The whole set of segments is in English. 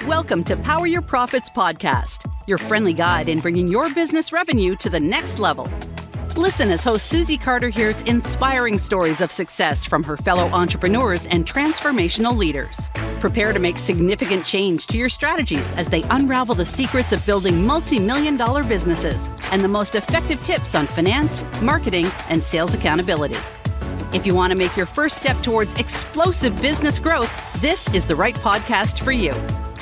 Welcome to Power Your Profits podcast, your friendly guide in bringing your business revenue to the next level. Listen as host Susie Carder hears inspiring stories of success from her fellow entrepreneurs and transformational leaders. Prepare to make significant change to your strategies as they unravel the secrets of building multi-million-dollar businesses and the most effective tips on finance, marketing, and sales accountability. If you want to make your first step towards explosive business growth, this is the right podcast for you.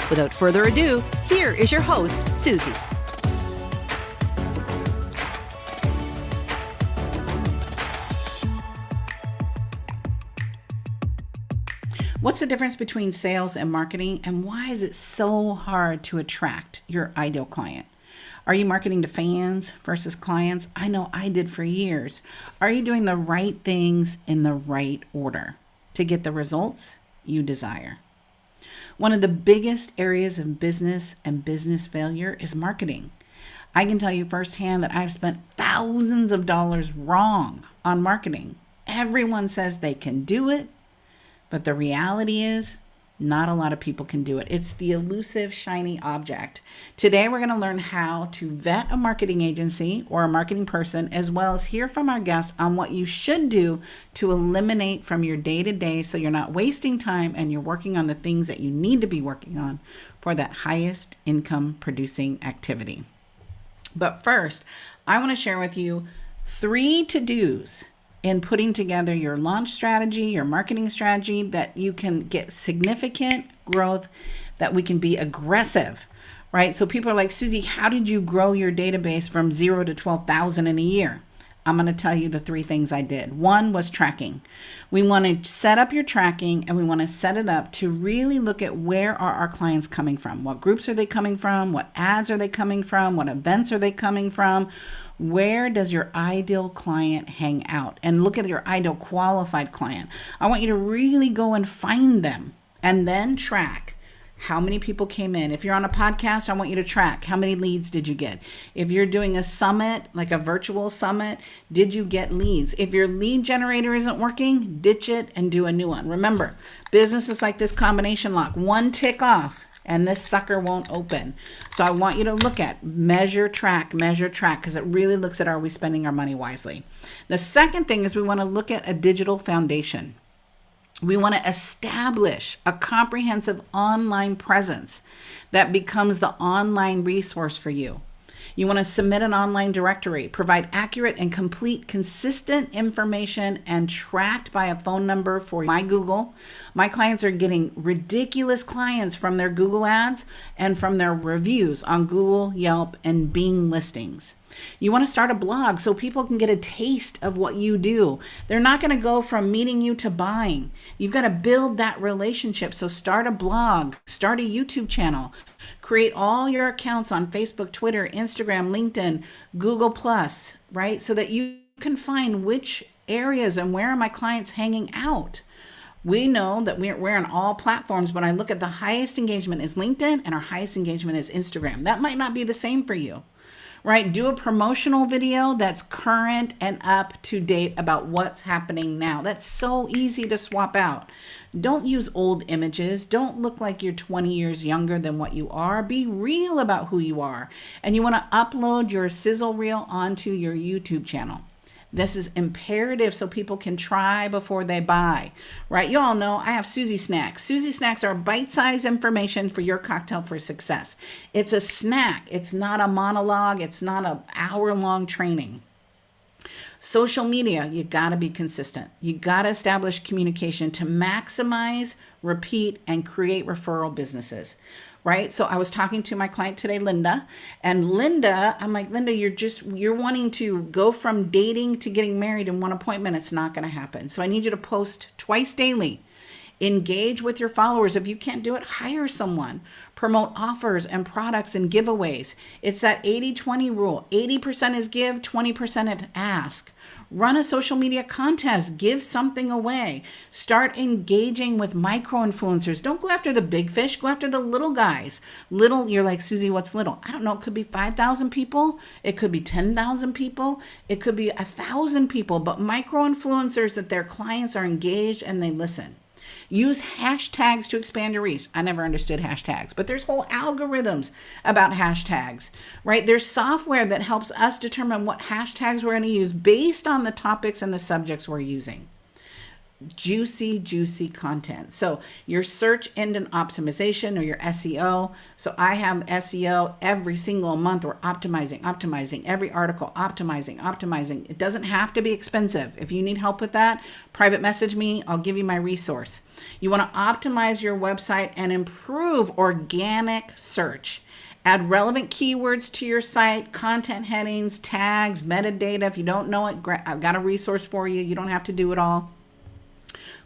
Without further ado, here is your host, Susie. What's the difference between sales and marketing, and why is it so hard to attract your ideal client? Are you marketing to fans versus clients? I know I did for years. Are you doing the right things in the right order to get the results you desire? One of the biggest areas of business and business failure is marketing. I can tell you firsthand that I've spent thousands of dollars wrong on marketing. Everyone says they can do it, but the reality is not a lot of people can do it. It's the elusive, shiny object. Today, we're going to learn how to vet a marketing agency or a marketing person, as well as hear from our guest on what you should do to eliminate from your day-to-day so you're not wasting time and you're working on the things that you need to be working on for that highest income producing activity. But first, I want to share with you 3 to-dos in putting together your launch strategy, your marketing strategy, that you can get significant growth, that we can be aggressive, right? So people are like, Susie, how did you grow your database from 0 to 12,000 in a year? I'm going to tell you the 3 things I did. 1 was tracking. We want to set up your tracking, and we want to set it up to really look at where are our clients coming from? What groups are they coming from? What ads are they coming from? What events are they coming from? Where does your ideal client hang out? And look at your ideal qualified client. I want you to really go and find them and then track how many people came in. If you're on a podcast, I want you to track how many leads did you get. If you're doing a summit, like a virtual summit, did you get leads? If your lead generator isn't working, ditch it and do a new one. Remember, business is like this combination lock. 1 tick off and this sucker won't open. So I want you to look at measure, track, because it really looks at, are we spending our money wisely? The second thing is we want to look at a digital foundation. We want to establish a comprehensive online presence that becomes the online resource for you. You want to submit an online directory, provide accurate and complete, consistent information, and tracked by a phone number for my Google. My clients are getting ridiculous clients from their Google ads and from their reviews on Google, Yelp, and Bing listings. You want to start a blog so people can get a taste of what you do. They're not going to go from meeting you to buying. You've got to build that relationship. So start a blog, start a YouTube channel, create all your accounts on Facebook, Twitter, Instagram, LinkedIn, Google+, right? So that you can find which areas and where are my clients hanging out. We know that we're on all platforms, but I look at the highest engagement is LinkedIn and our highest engagement is Instagram. That might not be the same for you. Right? Do a promotional video that's current and up to date about what's happening now. That's so easy to swap out. Don't use old images. Don't look like you're 20 years younger than what you are. Be real about who you are. And you want to upload your sizzle reel onto your YouTube channel. This is imperative so people can try before they buy, right? You all know I have Susie Snacks. Susie Snacks are bite-sized information for your cocktail for success. It's a snack. It's not a monologue. It's not an hour-long training. Social media, you got to be consistent. You got to establish communication to maximize, repeat, and create referral businesses. Right? So I was talking to my client today, Linda, and I'm like, Linda, you're wanting to go from dating to getting married in one appointment. It's not going to happen. So I need you to post twice daily. Engage with your followers. If you can't do it, hire someone. Promote offers and products and giveaways. It's that 80-20 rule. 80% is give, 20% is ask. Run a social media contest. Give something away. Start engaging with micro-influencers. Don't go after the big fish. Go after the little guys. Little, you're like, Susie, what's little? I don't know. It could be 5,000 people. It could be 10,000 people. It could be 1,000 people. But micro-influencers that their clients are engaged and they listen. Use hashtags to expand your reach. I never understood hashtags, but there's whole algorithms about hashtags, right? There's software that helps us determine what hashtags we're going to use based on the topics and the subjects we're using. Juicy content. So your search engine optimization or your SEO. So I have SEO every single month. We're optimizing every article, optimizing. It doesn't have to be expensive. If you need help with that, private message me. I'll give you my resource. You want to optimize your website and improve organic search. Add relevant keywords to your site, content headings, tags, metadata. If you don't know it, I've got a resource for you. You don't have to do it all.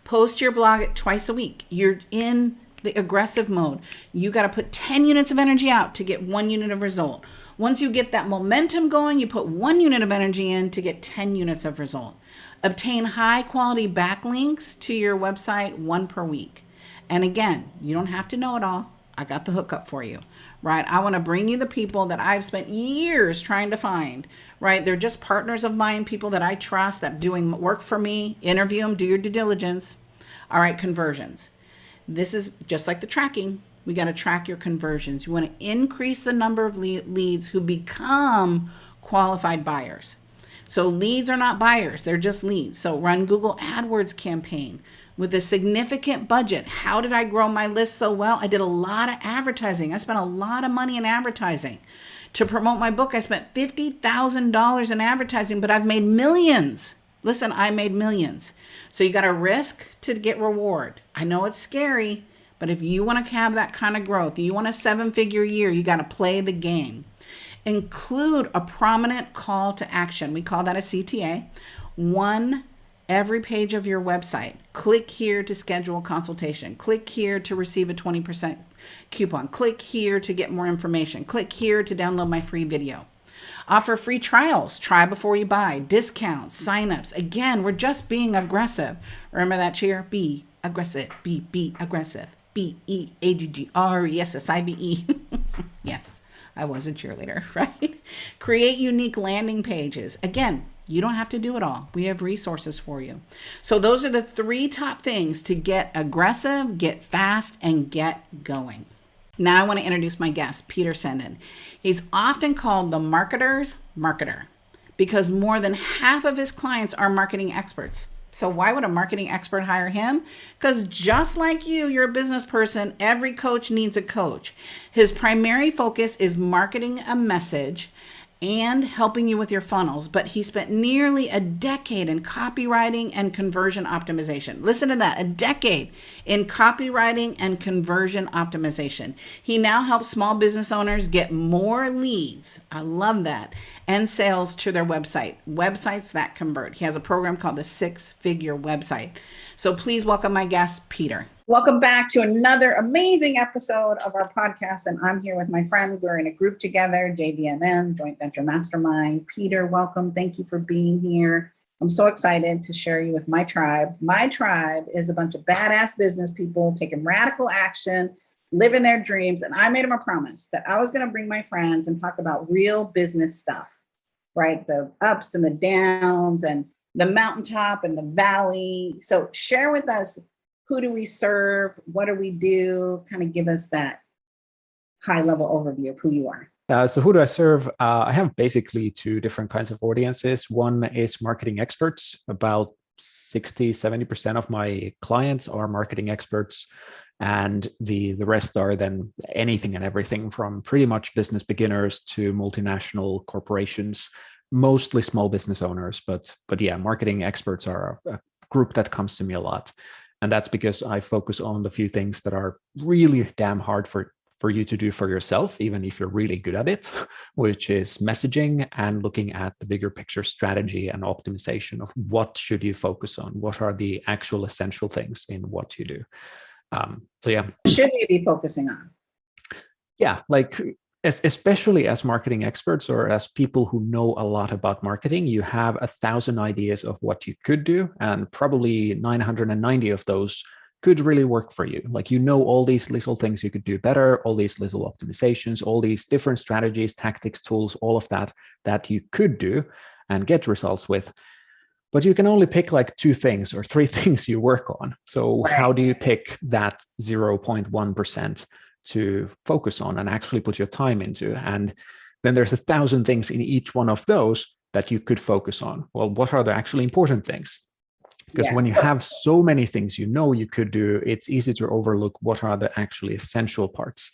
Post your blog twice a week. You're in the aggressive mode. You got to put 10 units of energy out to get 1 unit of result. Once you get that momentum going, you put 1 unit of energy in to get 10 units of result. Obtain high quality backlinks to your website, 1 per week. And again, you don't have to know it all. I got the hookup for you, right? I want to bring you the people that I've spent years trying to find, right? They're just partners of mine, people that I trust that doing work for me. Interview them, do your due diligence. All right, conversions. This is just like the tracking. We got to track your conversions. You want to increase the number of leads who become qualified buyers. So leads are not buyers, they're just leads. So run Google AdWords campaign with a significant budget. How did I grow my list so well? I did a lot of advertising. I spent a lot of money in advertising. To promote my book, I spent $50,000 in advertising, but I've made millions. Listen, I made millions. So you got to risk to get reward. I know it's scary, but if you want to have that kind of growth, you want a 7-figure year, you got to play the game. Include a prominent call to action. We call that a CTA. One every page of your website. Click here to schedule a consultation. Click here to receive a 20% coupon. Click here to get more information. Click here to download my free video. Offer free trials. Try before you buy. Discounts, signups. Again, we're just being aggressive. Remember that cheer? Be aggressive. Be aggressive. BEAGGRESSIVE. Yes, I was a cheerleader, right? Create unique landing pages. Again, you don't have to do it all. We have resources for you. So those are the 3 top things to get aggressive, get fast, and get going. Now I want to introduce my guest, Peter Sandeen. He's often called the marketer's marketer because more than half of his clients are marketing experts. So why would a marketing expert hire him? Because just like you're a business person, every coach needs a coach. His primary focus is marketing a message and helping you with your funnels, but he spent nearly a decade in copywriting and conversion optimization. Listen to that, a decade in copywriting and conversion optimization. He now helps small business owners get more leads, I love that, and sales to their websites that convert. He has a program called the 6-Figure Website. So please welcome my guest, Peter. Welcome back to another amazing episode of our podcast. And I'm here with my friend. We're in a group together, JVMM, Joint Venture Mastermind. Peter, welcome. Thank you for being here. I'm so excited to share you with my tribe. My tribe is a bunch of badass business people taking radical action, living their dreams. And I made them a promise that I was going to bring my friends and talk about real business stuff, right? The ups and the downs and the mountaintop and the valley. So share with us, who do we serve? What do we do? Kind of give us that high level overview of who you are. So who do I serve? I have basically 2 different kinds of audiences. One is marketing experts. About 60-70% of my clients are marketing experts. And the rest are then anything and everything from pretty much business beginners to multinational corporations, mostly small business owners. But yeah, marketing experts are a group that comes to me a lot. And that's because I focus on the few things that are really damn hard for you to do for yourself, even if you're really good at it, which is messaging and looking at the bigger picture strategy and optimization of what should you focus on? What are the actual essential things in what you do? So yeah. Should we be focusing on? Yeah, like especially as marketing experts or as people who know a lot about marketing, you have 1,000 ideas of what you could do, and probably 990 of those could really work for you. Like, you know, all these little things you could do better, all these little optimizations, all these different strategies, tactics, tools, all of that you could do and get results with. but you can only pick like 2 things or 3 things you work on. So Right. how do you pick that 0.1% to focus on and actually put your time into? And then there's 1,000 things in each one of those that you could focus on. Well, what are the actually important things? Because when you have so many things you could do, it's easy to overlook what are the actually essential parts.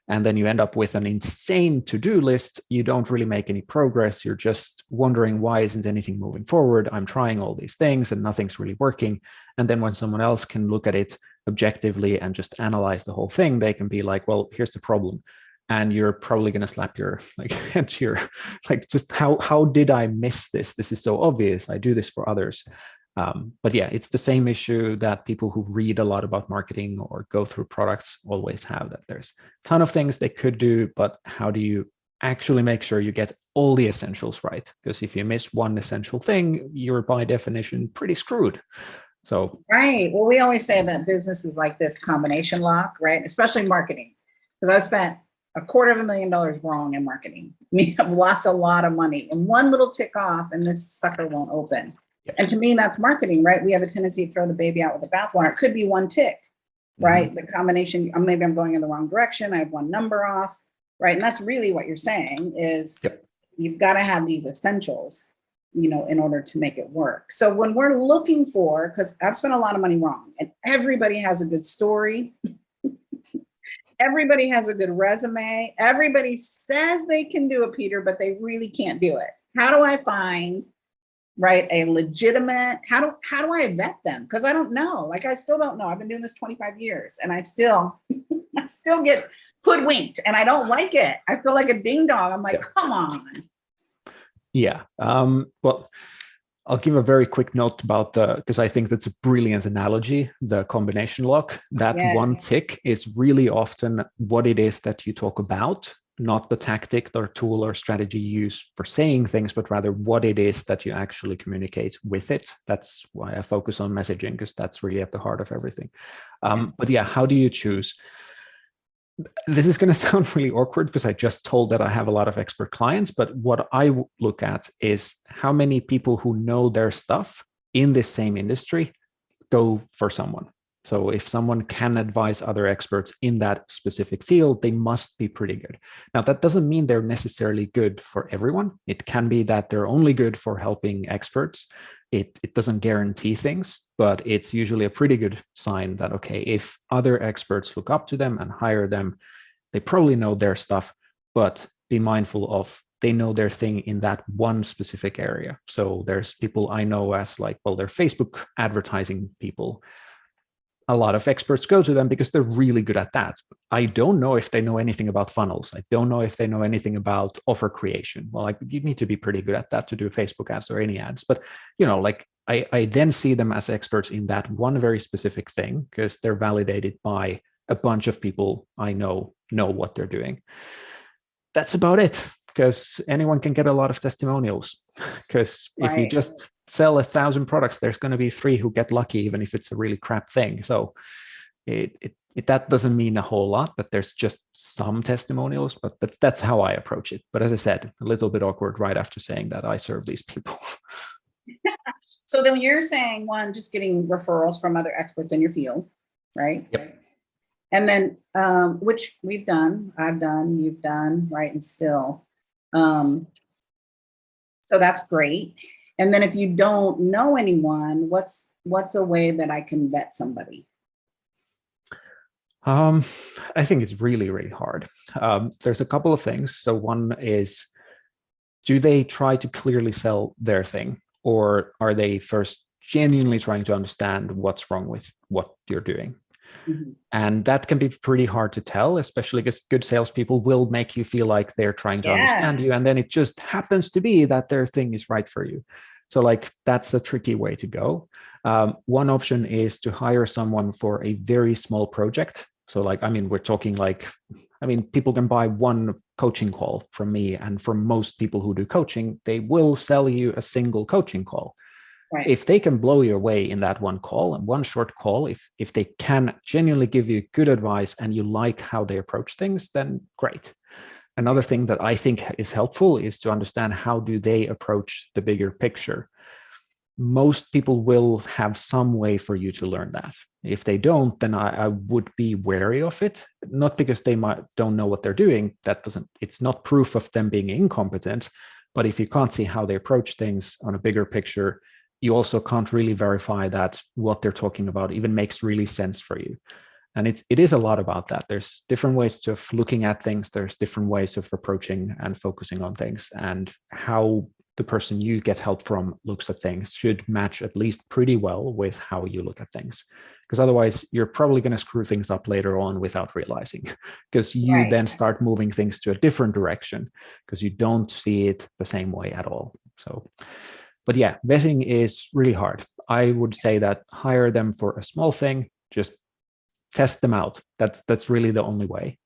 And then you end up with an insane to-do list. You don't really make any progress. You're just wondering, why isn't anything moving forward? I'm trying all these things and nothing's really working. And then when someone else can look at it objectively and just analyze the whole thing, they can be like, well, here's the problem. And you're probably going to slap your head to your, just how did I miss this? This is so obvious. I do this for others. But yeah, it's the same issue that people who read a lot about marketing or go through products always have, that there's a ton of things they could do, but how do you actually make sure you get all the essentials right? Because if you miss one essential thing, you're by definition pretty screwed. So right. Well, we always say that business is like this combination lock, right? Especially marketing, because I've spent $250,000 wrong in marketing. I've lost a lot of money, and one little tick off, and this sucker won't open. Yeah. And to me, that's marketing, right? We have a tendency to throw the baby out with the bathwater. It could be one tick, right? Mm-hmm. The combination, maybe I'm going in the wrong direction. I have one number off, right? And that's really what you're saying is you've got to have these essentials, in order to make it work. So when we're looking for, because I've spent a lot of money wrong, and everybody has a good story. Everybody has a good resume. Everybody says they can do it, Peter, but they really can't do it. How do I find a legitimate, how do I vet them? Because I don't know. I still don't know. I've been doing this 25 years and I still get hoodwinked and I don't like it. I feel like a ding dong. I'm like, come on. Yeah. Well, I'll give a very quick note about because I think that's a brilliant analogy, the combination lock. That one tick is really often what it is that you talk about, not the tactic or tool or strategy you use for saying things, but rather what it is that you actually communicate with it. That's why I focus on messaging, because that's really at the heart of everything. But yeah, how do you choose? This is going to sound really awkward because I just told that I have a lot of expert clients, but what I look at is how many people who know their stuff in this same industry go for someone. So if someone can advise other experts in that specific field, they must be pretty good. Now, that doesn't mean they're necessarily good for everyone. It can be that they're only good for helping experts. It doesn't guarantee things, but it's usually a pretty good sign that, okay, if other experts look up to them and hire them, they probably know their stuff, but be mindful of they know their thing in that one specific area. So there's people I know as they're Facebook advertising people. A lot of experts go to them because they're really good at that. I don't know if they know anything about funnels. I don't know if they know anything about offer creation. Well, you need to be pretty good at that to do Facebook ads or any ads. But, I then see them as experts in that one very specific thing because they're validated by a bunch of people I know what they're doing. That's about it, because anyone can get a lot of testimonials. Because if you just sell 1,000 products, there's going to be 3 who get lucky, even if it's a really crap thing. So that doesn't mean a whole lot, that there's just some testimonials, but that's how I approach it. But as I said, a little bit awkward right after saying that I serve these people. So then you're saying, one, just getting referrals from other experts in your field, right? Yep. And then, which I've done, you've done, right? And still. So that's great. And then if you don't know anyone, what's a way that I can vet somebody? I think it's really, really hard. There's a couple of things. So one is, do they try to clearly sell their thing, or are they first genuinely trying to understand what's wrong with what you're doing? Mm-hmm. And that can be pretty hard to tell, especially because good salespeople will make you feel like they're trying to understand you. And then it just happens to be that their thing is right for you. So that's a tricky way to go. One option is to hire someone for a very small project. So we're talking people can buy one coaching call from me. And for most people who do coaching, they will sell you a single coaching call. Right. If they can blow you away in that one call and one short call, if they can genuinely give you good advice and you like how they approach things, then great. Another thing that I think is helpful is to understand how do they approach the bigger picture. most people will have some way for you to learn that. If they don't, then I would be wary of it, not because they don't know what they're doing. It's not proof of them being incompetent, but if you can't see how they approach things on a bigger picture, you also can't really verify that what they're talking about even makes really sense for you. And it is a lot about that. There's different ways of looking at things. There's different ways of approaching and focusing on things, and how the person you get help from looks at things should match at least pretty well with how you look at things. Because otherwise, you're probably going to screw things up later on without realizing, because you then start moving things to a different direction because you don't see it the same way at all. So, but yeah, vetting is really hard. I would say that hire them for a small thing, just test them out. That's really the only way.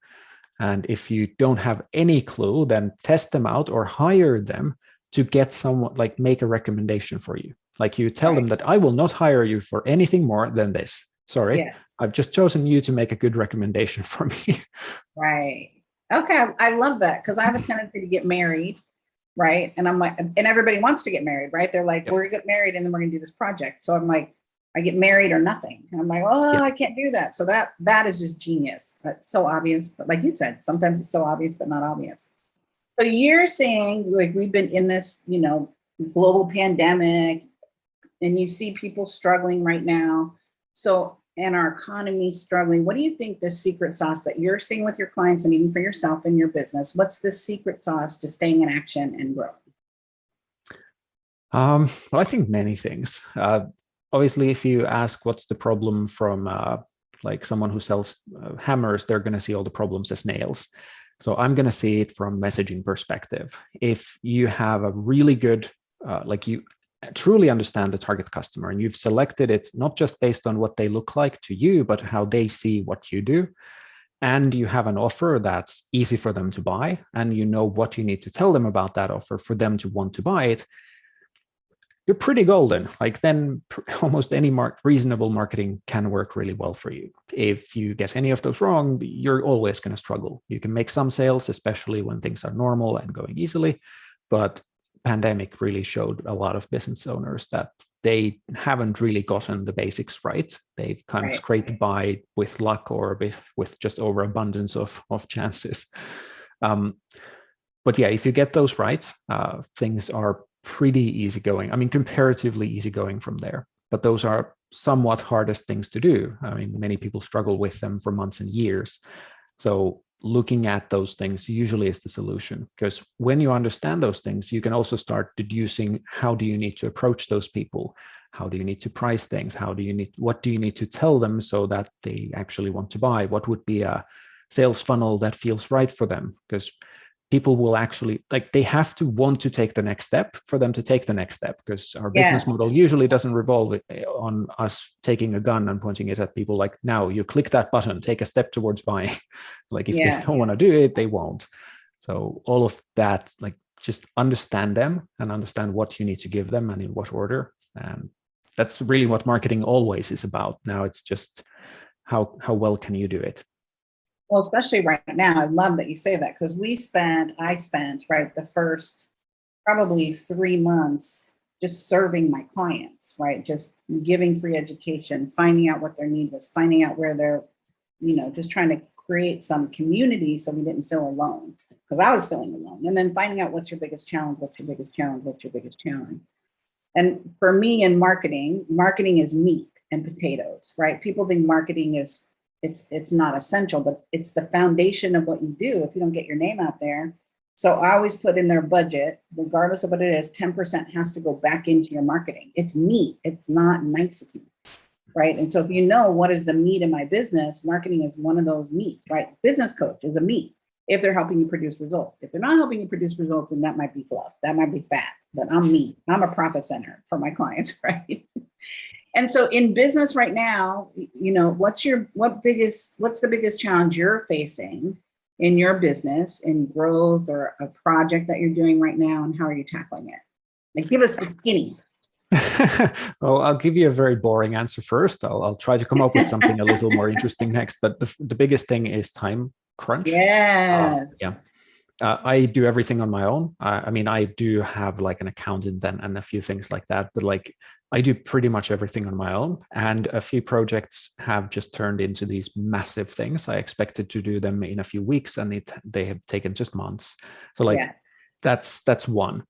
And if you don't have any clue, then test them out or hire them to get someone, like make a recommendation for you. Like you tell them that I will not hire you for anything more than this. Sorry, I've just chosen you to make a good recommendation for me. Right. Okay. I love that, because I have a tendency to get married. Right. And I'm like, and everybody wants to get married, right? They're like, we're going to get married and then we're going to do this project. So I'm like, I get married or nothing. And I'm like, I can't do that. So that is just genius. That's so obvious. But like you said, sometimes it's so obvious, but not obvious. So you're saying, like, we've been in this, global pandemic, and you see people struggling right now. So, and our economy struggling. What do you think the secret sauce that you're seeing with your clients, and even for yourself in your business? What's the secret sauce to staying in action and growing? Well, I think many things. Obviously, if you ask what's the problem from like someone who sells hammers, they're going to see all the problems as nails. So I'm going to see it from messaging perspective. If you have a really good, you truly understand the target customer, and you've selected it not just based on what they look like to you, but how they see what you do, and you have an offer that's easy for them to buy, and you know what you need to tell them about that offer for them to want to buy it, you're pretty golden. Like then almost any reasonable marketing can work really well for you. If you get any of those wrong, you're always going to struggle. You can make some sales, especially when things are normal and going easily, but pandemic really showed a lot of business owners that they haven't really gotten the basics right. They've kind of scraped by with luck or with just overabundance of chances. But yeah, if you get those right, things are pretty easygoing. I mean, comparatively easygoing from there. But those are somewhat hardest things to do. I mean, many people struggle with them for months and years. So looking at those things usually is the solution, because when you understand those things, you can also start deducing how do you need to approach those people? How do you need to price things? What do you need to tell them so that they actually want to buy? What would be a sales funnel that feels right for them? Because people will actually, they have to want to take the next step for them to take the next step, because our business model usually doesn't revolve on us taking a gun and pointing it at people like, now you click that button, take a step towards buying. If they don't want to do it, they won't. So all of that, just understand them and understand what you need to give them and in what order. And that's really what marketing always is about. Now it's just how well can you do it? Well, especially right now, I love that you say that, because I spent the first probably 3 months just serving my clients, right? Just giving free education, finding out what their need was, finding out where they're, just trying to create some community so we didn't feel alone, because I was feeling alone. And then finding out what's your biggest challenge, what's your biggest challenge, what's your biggest challenge. And for me in marketing is meat and potatoes, right? People think marketing is, it's not essential, but it's the foundation of what you do if you don't get your name out there. So I always put in their budget, regardless of what it is, 10% has to go back into your marketing. It's meat. It's not nicety, right? And so if you know what is the meat in my business, marketing is one of those meats, right? Business coach is a meat if they're helping you produce results. If they're not helping you produce results, then that might be fluff. That might be fat, but I'm meat. I'm a profit center for my clients, right? And so in business right now, what's the biggest challenge you're facing in your business, in growth, or a project that you're doing right now, and how are you tackling it? Give us the skinny. Well, I'll give you a very boring answer first. I'll try to come up with something a little more interesting next. But the biggest thing is time crunch. Yes. I do everything on my own. I mean, I do have an accountant and a few things like that, but I do pretty much everything on my own, and a few projects have just turned into these massive things. I expected to do them in a few weeks, and they have taken just months. So like Yeah. that's one.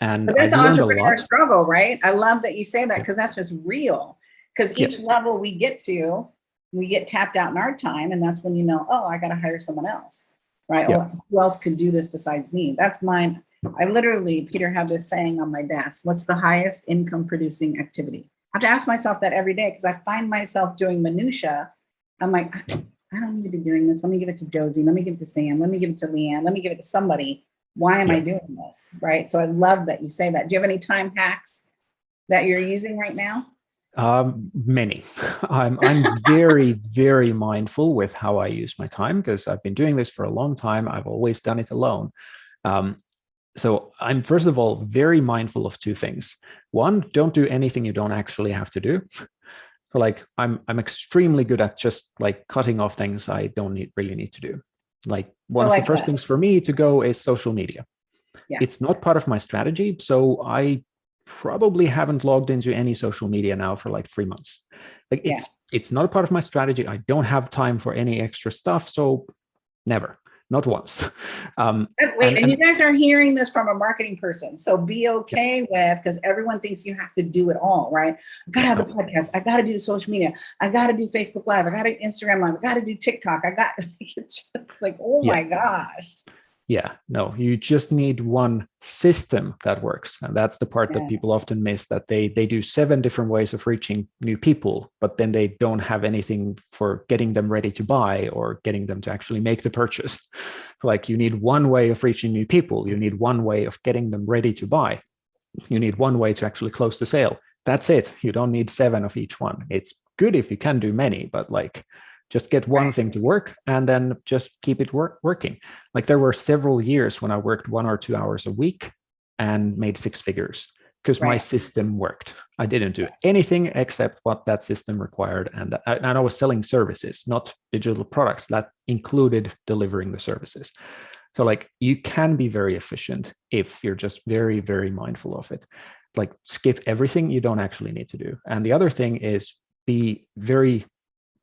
And But that's I've the learned a entrepreneur lot. struggle, right? I love that you say that Yeah. because that's just real. Because Yeah. each level we get to, we get tapped out in our time. And that's when you know, oh, I got to hire someone else, right? Yeah. Or who else could do this besides me? That's mine. I literally, Peter, have this saying on my desk: what's the highest income producing activity? I have to ask myself that every day because I find myself doing minutia. I'm like, I don't need to be doing this. Let me give it to Josie. Let me give it to Sam. Let me give it to Leanne. Let me give it to somebody. Why am I doing this? Right. So I love that you say that. Do you have any time hacks that you're using right now? Many. I'm very, very mindful with how I use my time because I've been doing this for a long time. I've always done it alone. So I'm first of all very mindful of two things. One, don't do anything you don't actually have to do. So like I'm extremely good at just like cutting off things I don't really need to do. Like one of the first things for me to go is social media. Yeah. It's not part of my strategy, so I probably haven't logged into any social media now for like 3 months. Like it's not a part of my strategy. I don't have time for any extra stuff, so never. Not once. Wait, and you guys are hearing this from a marketing person. So be okay with, because everyone thinks you have to do it all, right? I gotta have the podcast. I gotta do the social media. I gotta do Facebook Live. I gotta Instagram Live. I gotta do TikTok. It's just like, oh my gosh. Yeah, no, you just need one system that works. And that's the part that people often miss, that they do 7 different ways of reaching new people, but then they don't have anything for getting them ready to buy or getting them to actually make the purchase. Like you need one way of reaching new people. You need one way of getting them ready to buy. You need one way to actually close the sale. That's it. You don't need 7 of each one. It's good if you can do many, but like, just get one thing to work and then just keep it working. Like there were several years when I worked 1 or 2 hours a week and made 6 figures because my system worked. I didn't do anything except what that system required. And I was selling services, not digital products. That included delivering the services. So like you can be very efficient if you're just very, very mindful of it. Like skip everything you don't actually need to do. And the other thing is be very,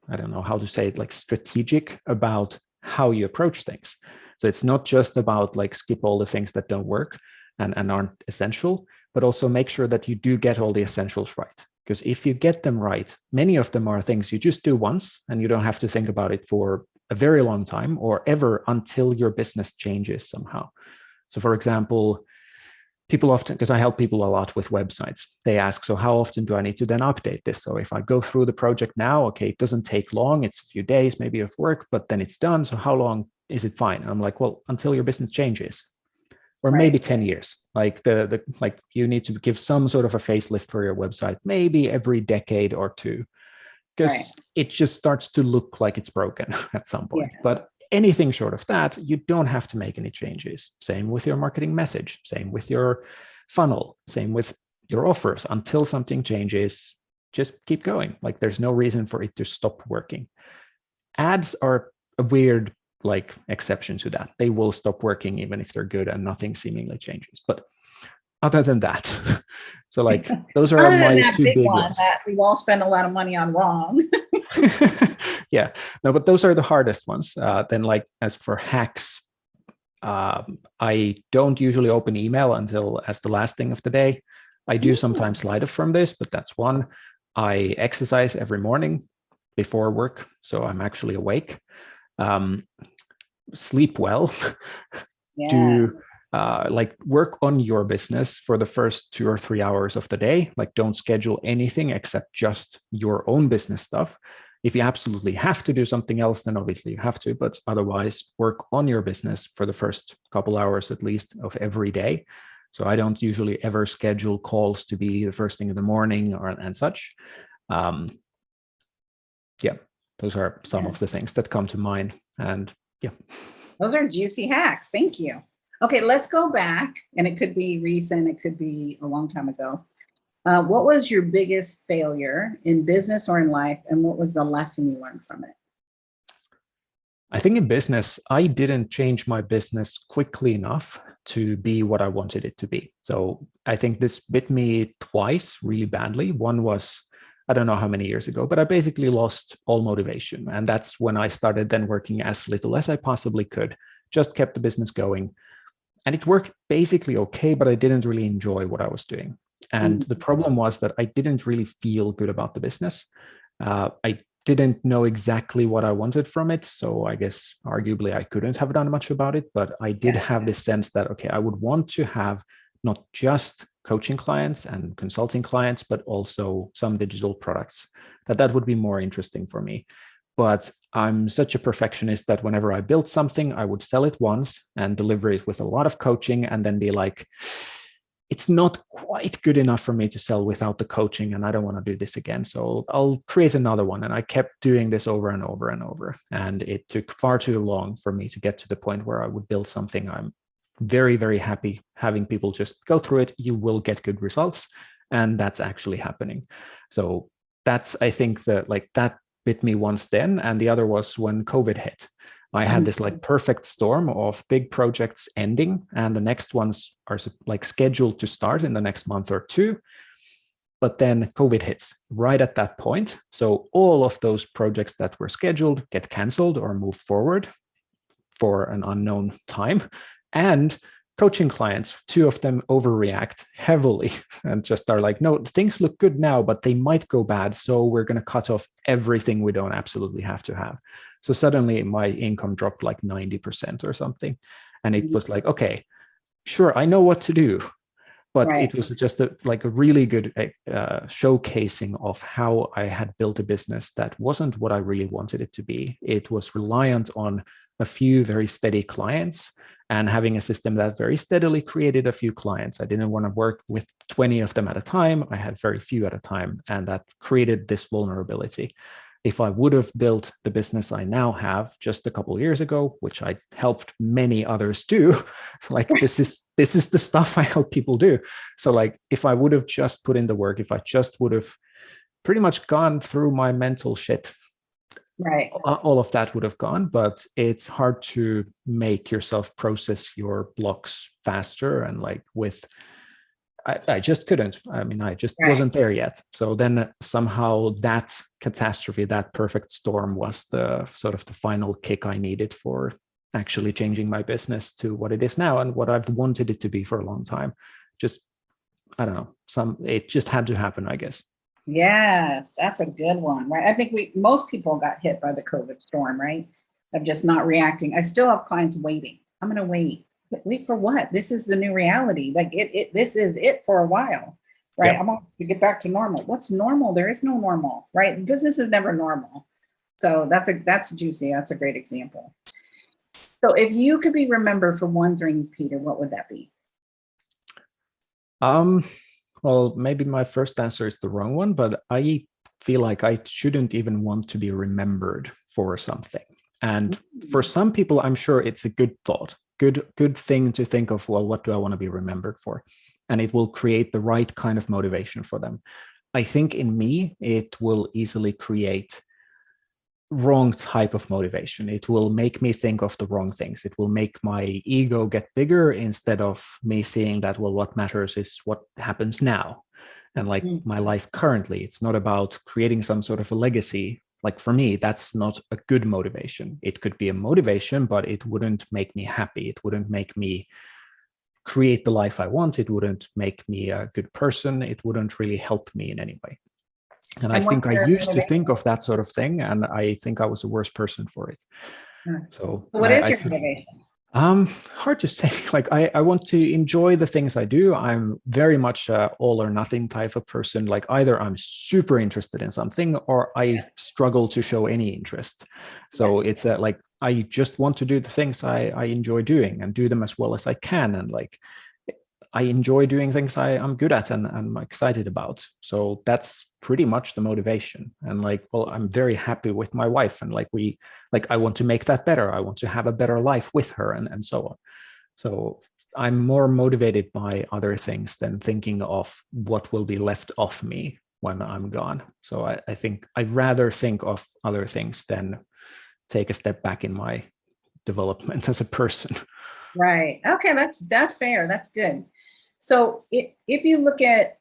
I don't know how to say it, like strategic about how you approach things. So it's not just about like skip all the things that don't work and aren't essential, but also make sure that you do get all the essentials right. Because if you get them right, many of them are things you just do once and you don't have to think about it for a very long time or ever until your business changes somehow. So for example, people often, because I help people a lot with websites, they ask, so how often do I need to then update this? So if I go through the project now, okay, it doesn't take long, it's a few days maybe of work, but then it's done. So how long is it fine? And I'm like, well, until your business changes, or maybe 10 years. Like like you need to give some sort of a facelift for your website, maybe every decade or two, because it just starts to look like it's broken at some point. But anything short of that, you don't have to make any changes. Same with your marketing message, same with your funnel, same with your offers. Until something changes, just keep going. Like there's no reason for it to stop working. Ads are a weird like exception to that. They will stop working even if they're good and nothing seemingly changes. But other than that, so like those are my 2 big ones that we won't spend a lot of money on wrong. Yeah, no, but those are the hardest ones. Then like as for hacks, I don't usually open email until as the last thing of the day. I do sometimes light up from this, but that's one. I exercise every morning before work, so I'm actually awake. Sleep well. Do like work on your business for the first 2 or 3 hours of the day. Like don't schedule anything except just your own business stuff. If you absolutely have to do something else, then obviously you have to, but otherwise work on your business for the first couple hours at least of every day. So I don't usually ever schedule calls to be the first thing in the morning and such. Those are some of the things that come to mind. And those are juicy hacks. Thank you. Okay, let's go back, and it could be recent, it could be a long time ago. What was your biggest failure in business or in life, and what was the lesson you learned from it? I think in business, I didn't change my business quickly enough to be what I wanted it to be. So I think this bit me twice really badly. One was, I don't know how many years ago, but I basically lost all motivation. And that's when I started then working as little as I possibly could, just kept the business going. And it worked basically okay, but I didn't really enjoy what I was doing. And the problem was that I didn't really feel good about the business. I didn't know exactly what I wanted from it. So I guess arguably I couldn't have done much about it, but I did have this sense that, okay, I would want to have not just coaching clients and consulting clients, but also some digital products, that would be more interesting for me. But I'm such a perfectionist that whenever I built something, I would sell it once and deliver it with a lot of coaching and then be like, it's not quite good enough for me to sell without the coaching, and I don't want to do this again. So I'll create another one. And I kept doing this over and over and over. And it took far too long for me to get to the point where I would build something I'm very, very happy having people just go through it. You will get good results. And that's actually happening. So that's, I think that that bit me once then. And the other was when COVID hit. I had this like perfect storm of big projects ending, and the next ones are like scheduled to start in the next month or two. But then COVID hits right at that point. So all of those projects that were scheduled get canceled or move forward for an unknown time. And coaching clients, two of them overreact heavily and just are like, no, things look good now, but they might go bad. So we're going to cut off everything we don't absolutely have to have. So suddenly my income dropped like 90% or something. And it was like, okay, sure, I know what to do. But it was just a really good showcasing of how I had built a business that wasn't what I really wanted it to be. It was reliant on a few very steady clients and having a system that very steadily created a few clients. I didn't want to work with 20 of them at a time. I had very few at a time, and that created this vulnerability. If I would have built the business I now have just a couple of years ago, which I helped many others do, this is the stuff I help people do. So if I would have just put in the work, if I just would have pretty much gone through my mental shit, all of that would have gone. But it's hard to make yourself process your blocks faster. And I just couldn't. I mean, I just wasn't there yet. So then somehow that catastrophe, that perfect storm was the sort of the final kick I needed for actually changing my business to what it is now and what I've wanted it to be for a long time. Just, I don't know, it just had to happen, I guess. Yes, that's a good one, right? I think most people got hit by the COVID storm, right? Of just not reacting. I still have clients waiting. I'm going to wait. Wait for what? This is the new reality. This is it for a while, right? I'm going to get back to normal. What's normal? There is no normal, right? Business is never normal. So that's juicy. That's a great example. So if you could be remembered for one thing, Peter, what would that be? Well, maybe my first answer is the wrong one, but I feel like I shouldn't even want to be remembered for something. And for some people, I'm sure it's a good thought. Good thing to think of, well, what do I want to be remembered for? And it will create the right kind of motivation for them. I think in me, it will easily create wrong type of motivation. It will make me think of the wrong things. It will make my ego get bigger instead of me seeing that, well, what matters is what happens now. And my life currently, it's not about creating some sort of a legacy. For me, that's not a good motivation. It could be a motivation, but it wouldn't make me happy. It wouldn't make me create the life I want. It wouldn't make me a good person. It wouldn't really help me in any way. And I think I used to think of that sort of thing, and I think I was the worst person for it. So what is your motivation? Hard to say. I want to enjoy the things I do. I'm very much a all or nothing type of person. Either I'm super interested in something or I struggle to show any interest. So it's I just want to do the things I enjoy doing and do them as well as I can. And I enjoy doing things I'm good at and I'm excited about. So that's pretty much the motivation. And I'm very happy with my wife, and I want to make that better. I want to have a better life with her and so on. So I'm more motivated by other things than thinking of what will be left of me when I'm gone. So I think I'd rather think of other things than take a step back in my development as a person. Right. Okay, that's fair. That's good. So if you look at,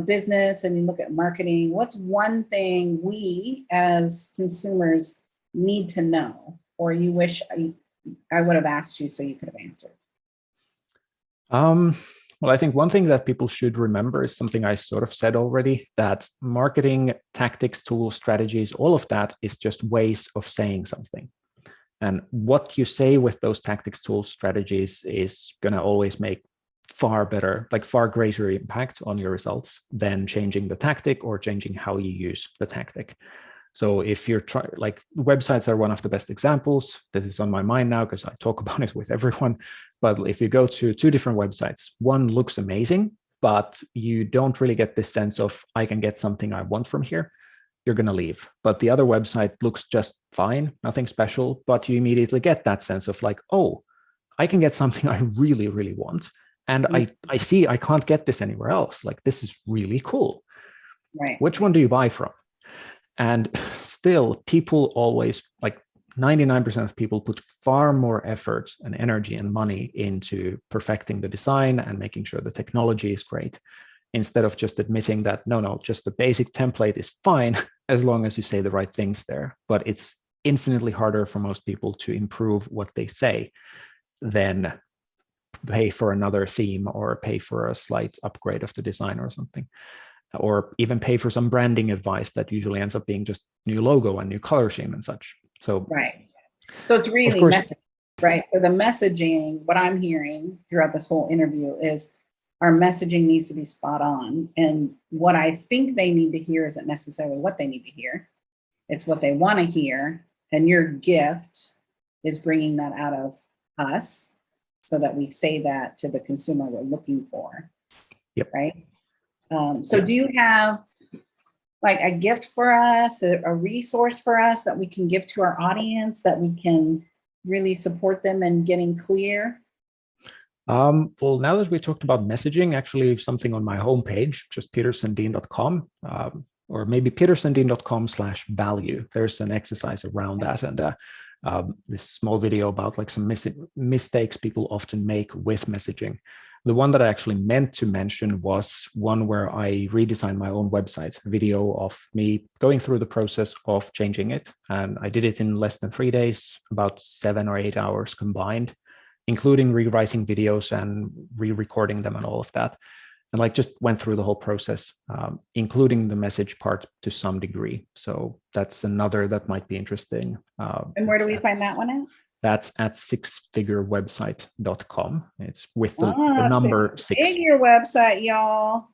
business and you look at marketing, what's one thing we as consumers need to know, or you wish I would have asked you so you could have answered? Well, I think one thing that people should remember is something I sort of said already, that marketing, tactics, tools, strategies, all of that is just ways of saying something. And what you say with those tactics, tools, strategies is going to always make far better, like far greater impact on your results than changing the tactic or changing how you use the tactic. So if you're like websites are one of the best examples. This is on my mind now because I talk about it with everyone. But if you go to two different websites, one looks amazing, but you don't really get this sense of I can get something I want from here, you're going to leave. But the other website looks just fine, nothing special, but you immediately get that sense of like, oh, I can get something I really, really want. And I see I can't get this anywhere else. Like, this is really cool. Right. Which one do you buy from? And still, people always, like 99% of people put far more effort and energy and money into perfecting the design and making sure the technology is great, instead of just admitting that, no, just the basic template is fine as long as you say the right things there. But it's infinitely harder for most people to improve what they say than pay for another theme or pay for a slight upgrade of the design or something, or even pay for some branding advice that usually ends up being just new logo and new color scheme and such. So right. So it's really messaging, right? So the messaging, what I'm hearing throughout this whole interview is our messaging needs to be spot on. And what I think they need to hear isn't necessarily what they need to hear. It's what they want to hear. And your gift is bringing that out of us so that we say that to the consumer we're looking for. Yep. Right. So do you have like a gift for us, a resource for us that we can give to our audience that we can really support them in getting clear? Well, now that we talked about messaging, actually something on my homepage, just petersandeen.com, or maybe petersandeen.com/value. There's an exercise around that. And this small video about like some mistakes people often make with messaging. The one that I actually meant to mention was one where I redesigned my own website, a video of me going through the process of changing it. And I did it in less than 3 days, about 7 or 8 hours combined, including rewriting videos and re-recording them and all of that. And like just went through the whole process, including the message part to some degree. So that's another that might be interesting. And where do we find that one at? That's at sixfigurewebsite.com. It's with the number six. Figure website, y'all.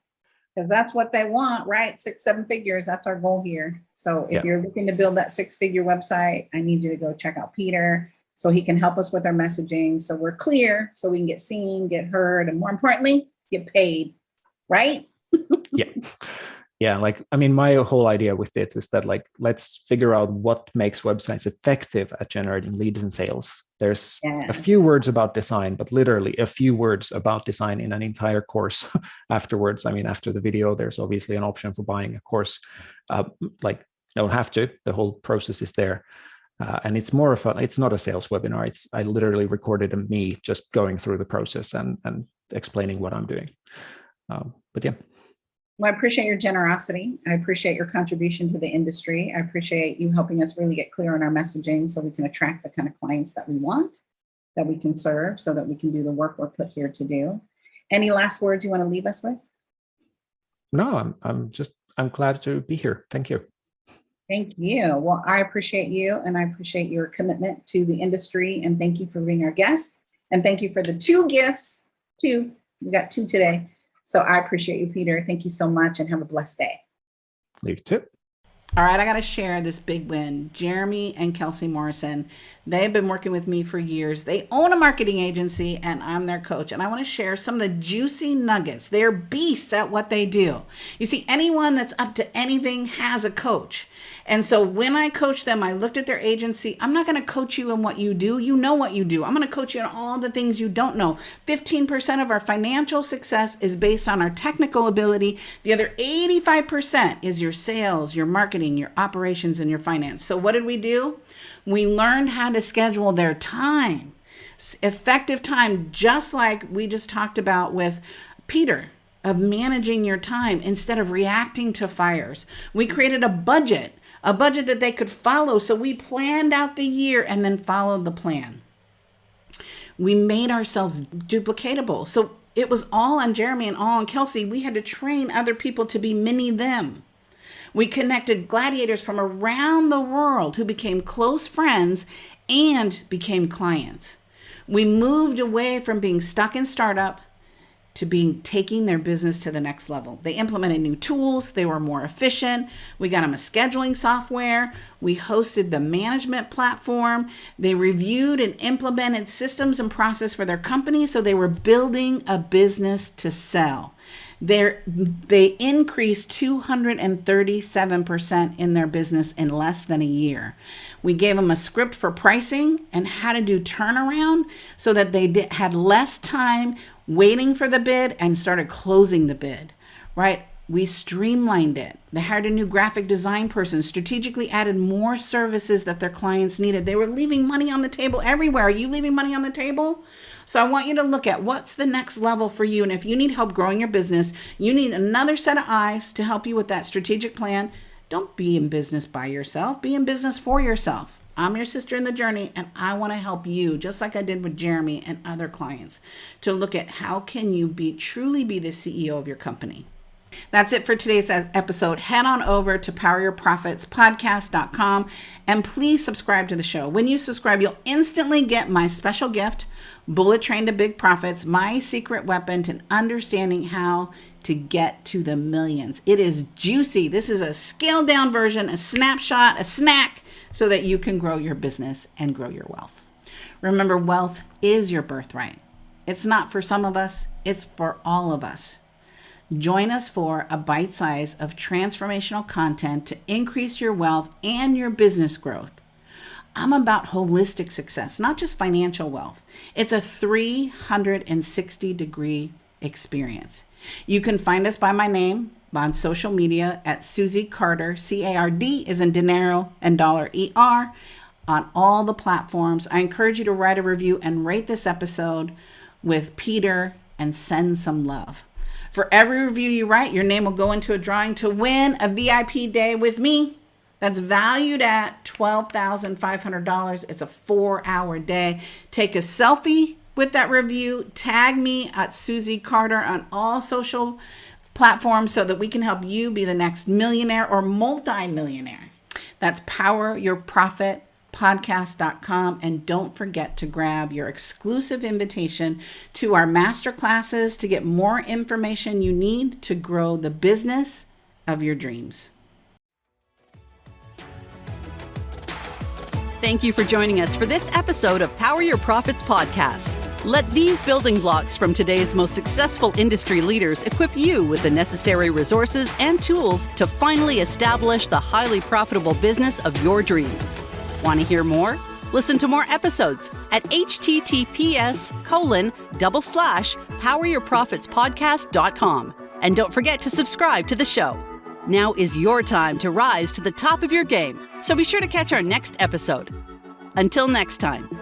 Because that's what they want, right? 6, 7 figures. That's our goal here. So if you're looking to build that 6-figure website, I need you to go check out Peter so he can help us with our messaging. So we're clear, so we can get seen, get heard, and more importantly, get paid, right? Yeah, like, I mean, my whole idea with it is that, like, let's figure out what makes websites effective at generating leads and sales. There's a few words about design, but literally a few words about design in an entire course afterwards. I mean, after the video, there's obviously an option for buying a course. Like, you don't have to, the whole process is there. And it's more of it's not a sales webinar. I literally recorded me just going through the process and explaining what I'm doing. But yeah. Well, I appreciate your generosity. I appreciate your contribution to the industry. I appreciate you helping us really get clear on our messaging so we can attract the kind of clients that we want, that we can serve, so that we can do the work we're put here to do. Any last words you want to leave us with? No, I'm glad to be here. Thank you. Thank you. Well, I appreciate you, and I appreciate your commitment to the industry, and thank you for being our guest. And thank you for the 2 gifts. 2. We got 2 today. So I appreciate you, Peter. Thank you so much, and have a blessed day. You too. All right, I got to share this big win. Jeremy and Kelsey Morrison, they've been working with me for years. They own a marketing agency, and I'm their coach. And I want to share some of the juicy nuggets. They're beasts at what they do. You see, anyone that's up to anything has a coach. And so when I coach them, I looked at their agency. I'm not going to coach you in what you do. You know what you do. I'm going to coach you in all the things you don't know. 15% of our financial success is based on our technical ability. The other 85% is your sales, your marketing, your operations, and your finance. So what did we do? We learned how to schedule their time, effective time, just like we just talked about with Peter, of managing your time instead of reacting to fires. We created a budget that they could follow. So we planned out the year and then followed the plan. We made ourselves duplicatable. So it was all on Jeremy and all on Kelsey. We had to train other people to be mini them. We connected gladiators from around the world who became close friends and became clients. We moved away from being stuck in startup to taking their business to the next level. They implemented new tools. They were more efficient. We got them a scheduling software. We hosted the management platform. They reviewed and implemented systems and process for their company. So they were building a business to sell. They increased 237% in their business in less than a year. We gave them a script for pricing and how to do turnaround so that they had less time waiting for the bid and started closing the bid, right? We streamlined it. They hired a new graphic design person, strategically added more services that their clients needed. They were leaving money on the table everywhere. Are you leaving money on the table? So I want you to look at what's the next level for you. And if you need help growing your business, you need another set of eyes to help you with that strategic plan. Don't be in business by yourself. Be in business for yourself. I'm your sister in the journey, and I want to help you, just like I did with Jeremy and other clients, to look at how can you truly be the CEO of your company. That's it for today's episode. Head on over to poweryourprofitspodcast.com and please subscribe to the show. When you subscribe, you'll instantly get my special gift, Bullet Train to Big Profits, my secret weapon to understanding how to get to the millions. It is juicy. This is a scaled down version, a snapshot, a snack, so that you can grow your business and grow your wealth. Remember, wealth is your birthright. It's not for some of us, it's for all of us. Join us for a bite size of transformational content to increase your wealth and your business growth. I'm about holistic success, not just financial wealth. It's a 360-degree experience. You can find us by my name on social media at Susie Carder, C-A-R-D is in dinero and dollar E-R, on all the platforms. I encourage you to write a review and rate this episode with Peter and send some love. For every review you write, your name will go into a drawing to win a VIP day with me. That's valued at $12,500. It's a 4-hour day. Take a selfie with that review. Tag me at Susie Carder on all social platforms so that we can help you be the next millionaire or multi-millionaire. That's poweryourprofitpodcast.com. And don't forget to grab your exclusive invitation to our masterclasses to get more information you need to grow the business of your dreams. Thank you for joining us for this episode of Power Your Profits Podcast. Let these building blocks from today's most successful industry leaders equip you with the necessary resources and tools to finally establish the highly profitable business of your dreams. Want to hear more? Listen to more episodes at https://poweryourprofitspodcast.com. And don't forget to subscribe to the show. Now is your time to rise to the top of your game, so be sure to catch our next episode. Until next time.